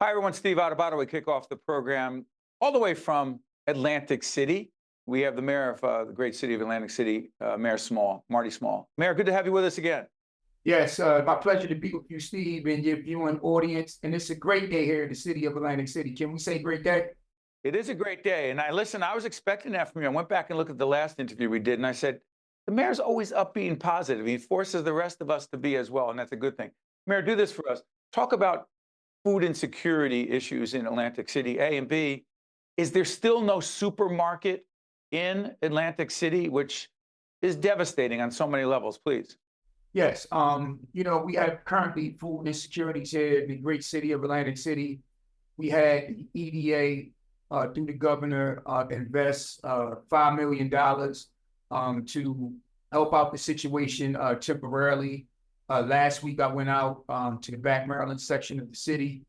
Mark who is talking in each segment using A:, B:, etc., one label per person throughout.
A: Hi, everyone. Steve Adubato. We kick off the program all the way from Atlantic City. We have the mayor of the great city of Atlantic City, Mayor Small, Marty Small. Mayor, good to have you with us again.
B: Yes, my pleasure to be with you, Steve, and your viewing audience. And it's a great day here in the city of Atlantic City. Can we say great day?
A: It is a great day. And I was expecting that from you. I went back and looked at the last interview we did, and I said, the mayor's always upbeat and positive. He forces the rest of us to be as well, and that's a good thing. Mayor, do this for us. Talk about food insecurity issues in Atlantic City, A, and B, is there still no supermarket in Atlantic City, which is devastating on so many levels, please?
B: Yes, we have currently food insecurities here in the great city of Atlantic City. We had the EDA through the governor invest $5 million to help out the situation temporarily. Last week, I went out to the back Maryland section of the city,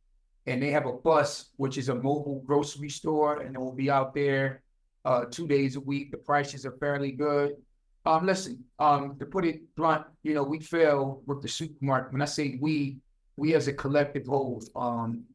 B: and they have a bus, which is a mobile grocery store, and it will be out there 2 days a week. The prices are fairly good. Listen, to put it blunt, we fail with the supermarket. When I say we as a collective whole,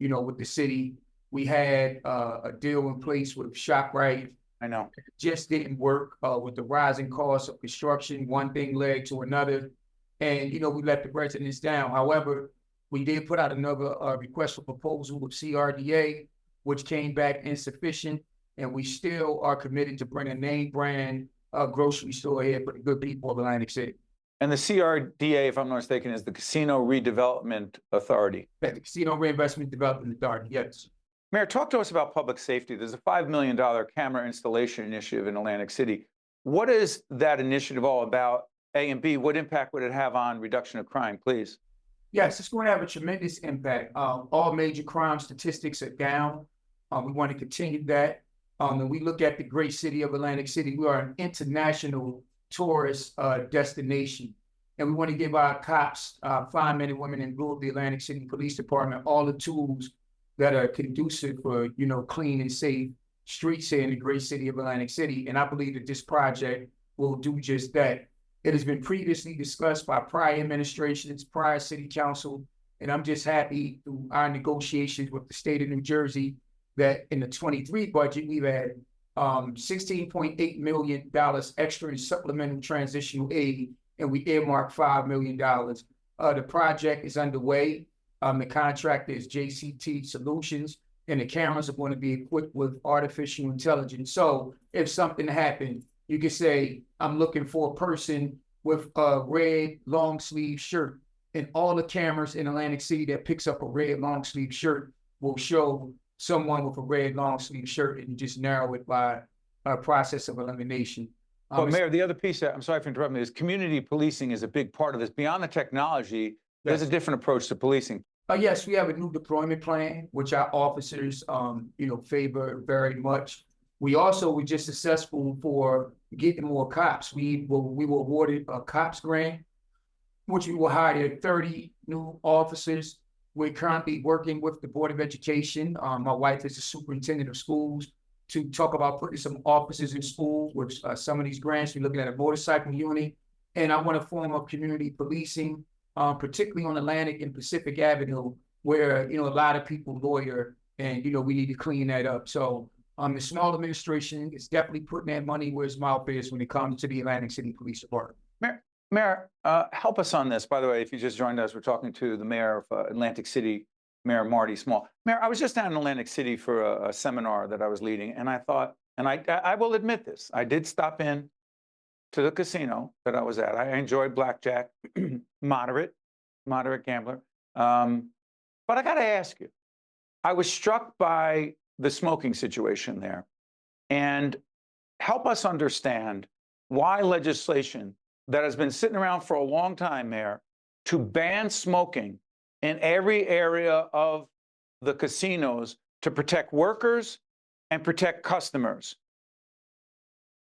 B: with the city, we had a deal in place with ShopRite.
A: I know.
B: It just didn't work with the rising costs of construction. One thing led to another. And, we let the residents down. However, we did put out another request for proposal with CRDA, which came back insufficient. And we still are committed to bring a name brand grocery store here for the good people of Atlantic City.
A: And the CRDA, if I'm not mistaken, is the Casino Redevelopment Authority.
B: The Casino Reinvestment Development Authority, yes.
A: Mayor, talk to us about public safety. There's a $5 million camera installation initiative in Atlantic City. What is that initiative all about? A, and B, what impact would it have on reduction of crime, please?
B: Yes, it's going to have a tremendous impact. All major crime statistics are down. We want to continue that. And we look at the great city of Atlantic City. We are an international tourist destination. And we want to give our cops, firemen and women in blue of the Atlantic City Police Department, all the tools that are conducive for, clean and safe streets here in the great city of Atlantic City. And I believe that this project will do just that. It has been previously discussed by prior administrations, prior city council, and I'm just happy through our negotiations with the state of New Jersey that in the 23 budget, we've had $16.8 million extra in supplemental transitional aid, and we earmarked $5 million. The project is underway. The contractor is JCT Solutions, and the cameras are going to be equipped with artificial intelligence. So if something happened, you could say, I'm looking for a person with a red long sleeve shirt, and all the cameras in Atlantic City that picks up a red long sleeve shirt will show someone with a red long sleeve shirt, and just narrow it by a process of elimination.
A: But Mayor, the other piece, I'm sorry for interrupting, is community policing is a big part of this. Beyond the technology, there's a different approach to policing.
B: Yes, we have a new deployment plan, which our officers, favor very much. We also were just successful for getting more cops. We were awarded a cops grant, which we will hire 30 new officers. We're currently working with the Board of Education. My wife is the superintendent of schools to talk about putting some officers in school with some of these grants. We're looking at a motorcycle unit, and I want to form up community policing, particularly on Atlantic and Pacific Avenue, where a lot of people loiter, and we need to clean that up. So the Small administration is definitely putting that money where its mouth is when it comes to the Atlantic City Police Department.
A: Mayor, help us on this. By the way, if you just joined us, we're talking to the mayor of Atlantic City, Mayor Marty Small. Mayor, I was just down in Atlantic City for a seminar that I was leading, and I thought, and I will admit this, I did stop in to the casino that I was at. I enjoyed blackjack, moderate gambler. But I got to ask you, I was struck by the smoking situation there, and help us understand why legislation that has been sitting around for a long time, Mayor, to ban smoking in every area of the casinos to protect workers and protect customers.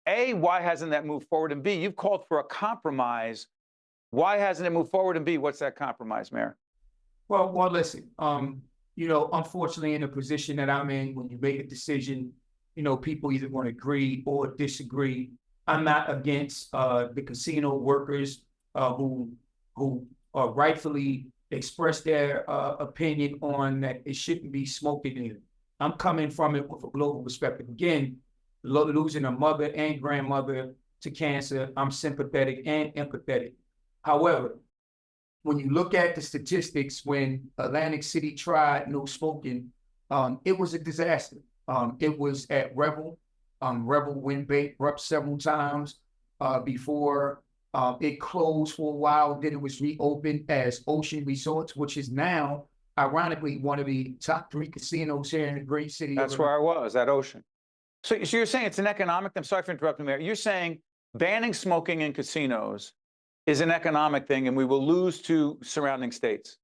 A: A, why hasn't that moved forward? And B, you've called for a compromise. Why hasn't it moved forward? And B, what's that compromise, Mayor?
B: Well, listen, unfortunately, in the position that I'm in, when you make a decision, people either want to agree or disagree. I'm not against the casino workers who are rightfully expressed their opinion on that it shouldn't be smoking in. I'm coming from it with a global perspective. Again, losing a mother and grandmother to cancer, I'm sympathetic and empathetic. However, when you look at the statistics, when Atlantic City tried no smoking, it was a disaster. It was at Revel. Revel went bankrupt several times before it closed for a while. Then it was reopened as Ocean Resorts, which is now, ironically, one of the top 3 casinos here in the great city.
A: That's where I was, at Ocean. So you're saying it's an economic, I'm sorry for interrupting, Mayor. You're saying banning smoking in casinos is an economic thing and we will lose to surrounding states?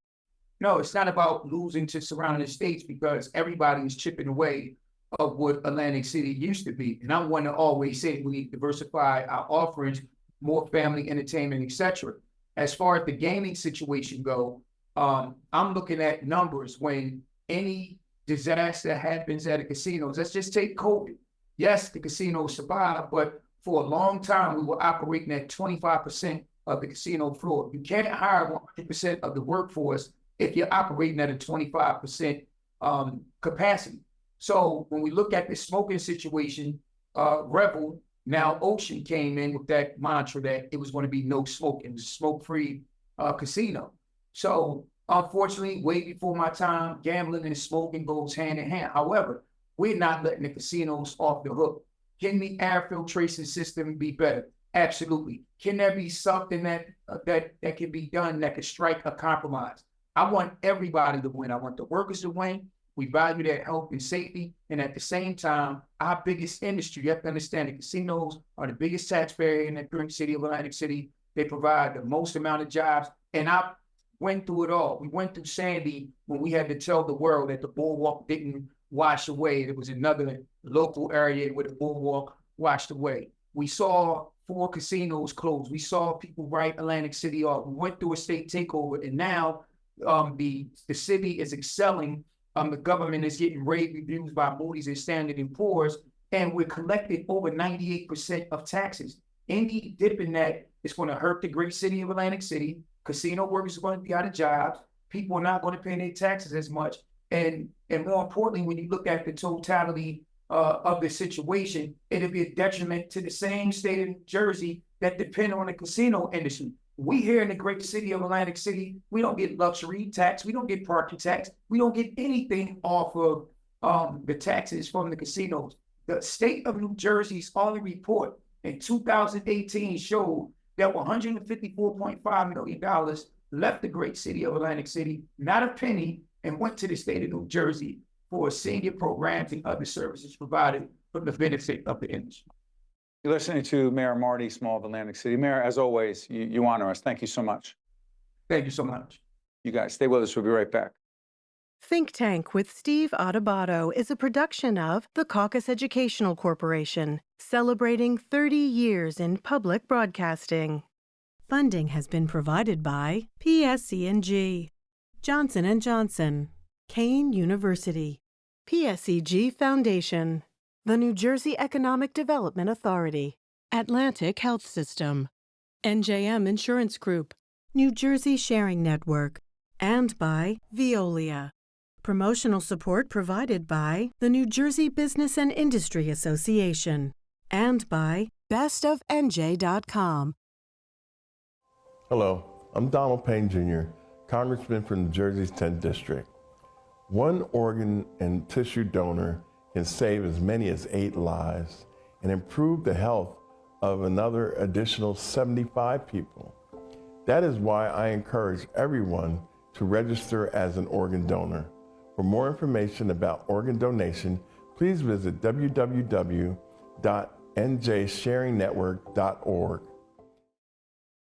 B: No, it's not about losing to surrounding states because everybody is chipping away of what Atlantic City used to be. And I want to always say we diversify our offerings, more family entertainment, etc. As far as the gaming situation go, I'm looking at numbers when any disaster happens at a casino. Let's just take COVID. Yes, the casino survived, but for a long time, we were operating at 25% of the casino floor. You can't hire 100% of the workforce if you're operating at a 25% capacity. So when we look at the smoking situation, Revel, now Ocean came in with that mantra that it was going to be no smoking, smoke-free casino. So unfortunately, way before my time, gambling and smoking goes hand in hand. However, we're not letting the casinos off the hook. Can the air filtration system be better? Absolutely. Can there be something that can be done that could strike a compromise? I want everybody to win. I want the workers to win. We value their health and safety. And at the same time, our biggest industry, you have to understand the casinos are the biggest taxpayer in the great city of Atlantic City. They provide the most amount of jobs. And I went through it all. We went through Sandy when we had to tell the world that the boardwalk didn't wash away. There was another local area where the boardwalk washed away. We saw 4 casinos close. We saw people write Atlantic City off. We went through a state takeover, and now the city is excelling. The government is getting rave reviews by Moody's and Standard & Poor's, and we're collecting over 98% of taxes. Any dip in that is going to hurt the great city of Atlantic City. Casino workers are going to be out of jobs. People are not going to pay their taxes as much. And more importantly, when you look at the totality of the situation, it'll be a detriment to the same state of New Jersey that depend on the casino industry. We here in the great city of Atlantic City, we don't get luxury tax, we don't get parking tax, we don't get anything off of the taxes from the casinos. The state of New Jersey's only report in 2018 showed that $154.5 million left the great city of Atlantic City, not a penny, and went to the state of New Jersey for senior programs and other services provided for the benefit of the industry.
A: You're listening to Mayor Marty Small of Atlantic City. Mayor, as always, you honor us. Thank you so much.
B: Thank you so much.
A: You guys stay with us. We'll be right back.
C: Think Tank with Steve Adubato is a production of the Caucus Educational Corporation, celebrating 30 years in public broadcasting. Funding has been provided by PSE&G, Johnson & Johnson, Kane University, PSEG Foundation, the New Jersey Economic Development Authority, Atlantic Health System, NJM Insurance Group, New Jersey Sharing Network, and by Veolia. Promotional support provided by the New Jersey Business and Industry Association and by bestofnj.com.
D: Hello, I'm Donald Payne Jr., Congressman from New Jersey's 10th District. One organ and tissue donor can save as many as 8 lives and improve the health of another additional 75 people. That is why I encourage everyone to register as an organ donor. For more information about organ donation, please visit www.njsharingnetwork.org.